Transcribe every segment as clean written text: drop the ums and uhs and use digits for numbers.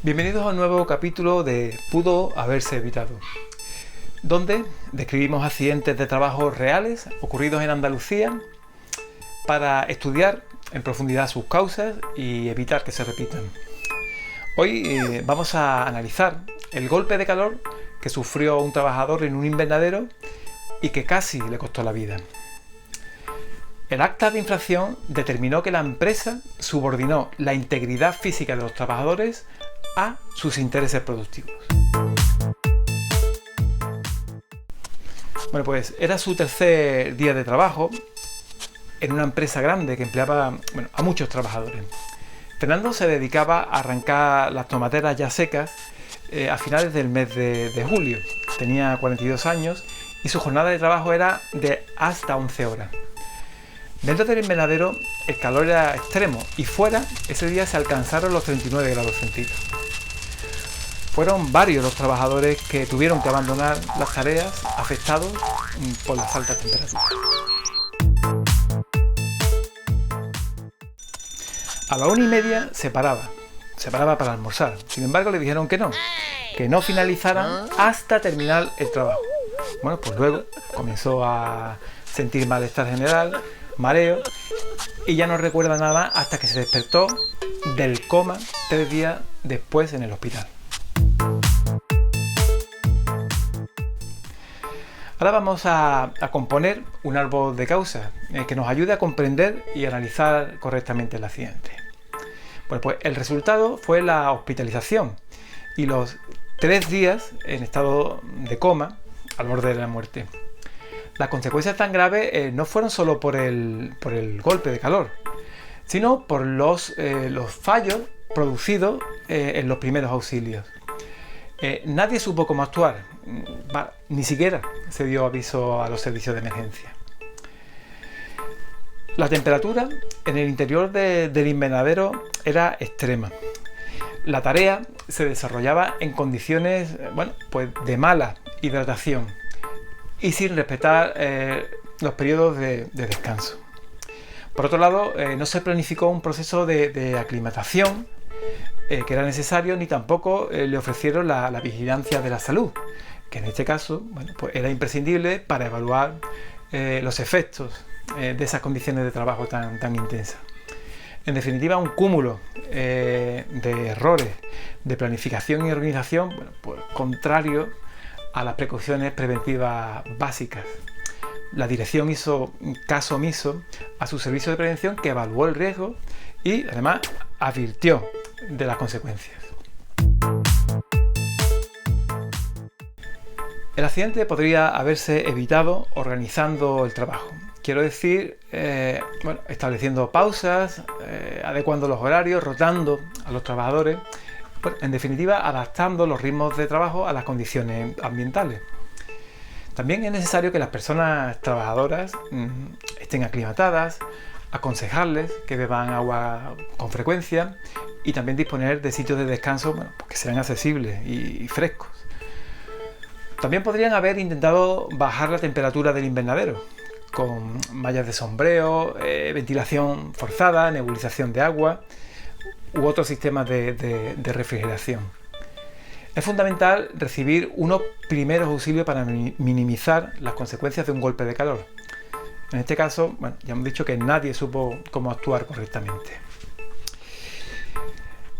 Bienvenidos a un nuevo capítulo de Pudo haberse evitado, donde describimos accidentes de trabajo reales ocurridos en Andalucía para estudiar en profundidad sus causas y evitar que se repitan. Hoy vamos a analizar el golpe de calor que sufrió un trabajador en un invernadero y que casi le costó la vida. El acta de infracción determinó que la empresa subordinó la integridad física de los trabajadores a sus intereses productivos. Bueno, pues era su tercer día de trabajo en una empresa grande que empleaba a muchos trabajadores. Fernando se dedicaba a arrancar las tomateras ya secas a finales del mes de julio. Tenía 42 años y su jornada de trabajo era de hasta 11 horas. Dentro del invernadero el calor era extremo y fuera ese día se alcanzaron los 39 grados centígrados. Fueron varios los trabajadores que tuvieron que abandonar las tareas afectados por las altas temperaturas. A la 1:30 se paraba para almorzar. Sin embargo, le dijeron que no finalizaran hasta terminar el trabajo. Bueno, pues luego comenzó a sentir malestar general, mareo, y ya no recuerda nada hasta que se despertó del coma 3 días después en el hospital. Ahora vamos a componer un árbol de causas que nos ayude a comprender y analizar correctamente el accidente. Bueno, pues el resultado fue la hospitalización y los 3 días en estado de coma al borde de la muerte. Las consecuencias tan graves no fueron solo por el golpe de calor, sino por los fallos producidos en los primeros auxilios. Nadie supo cómo actuar, ni siquiera se dio aviso a los servicios de emergencia. La temperatura en el interior del invernadero era extrema. La tarea se desarrollaba en condiciones pues de mala hidratación y sin respetar los periodos de descanso. Por otro lado, no se planificó un proceso de aclimatación que era necesario, ni tampoco le ofrecieron la vigilancia de la salud, que en este caso pues era imprescindible para evaluar los efectos de esas condiciones de trabajo tan intensas. En definitiva, un cúmulo de errores de planificación y organización pues contrario a las precauciones preventivas básicas. La dirección hizo caso omiso a su servicio de prevención, que evaluó el riesgo y además advirtió de las consecuencias. El accidente podría haberse evitado organizando el trabajo. Quiero decir, estableciendo pausas, adecuando los horarios, rotando a los trabajadores, en definitiva, adaptando los ritmos de trabajo a las condiciones ambientales. También es necesario que las personas trabajadoras estén aclimatadas, aconsejarles que beban agua con frecuencia y también disponer de sitios de descanso que sean accesibles y frescos. También podrían haber intentado bajar la temperatura del invernadero con mallas de sombreo, ventilación forzada, nebulización de agua u otros sistemas de refrigeración. Es fundamental recibir unos primeros auxilios para minimizar las consecuencias de un golpe de calor. En este caso, ya hemos dicho que nadie supo cómo actuar correctamente.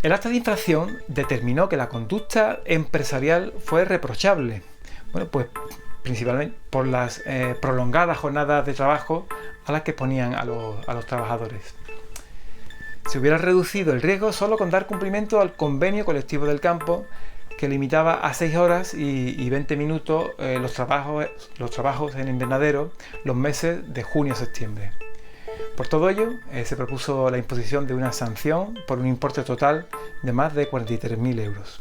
El acta de infracción determinó que la conducta empresarial fue reprochable, pues principalmente por las prolongadas jornadas de trabajo a las que exponían a los trabajadores. Se hubiera reducido el riesgo solo con dar cumplimiento al convenio colectivo del campo, que limitaba a 6 horas y 20 minutos los trabajos en invernadero los meses de junio a septiembre. Por todo ello, se propuso la imposición de una sanción por un importe total de más de 43.000 euros.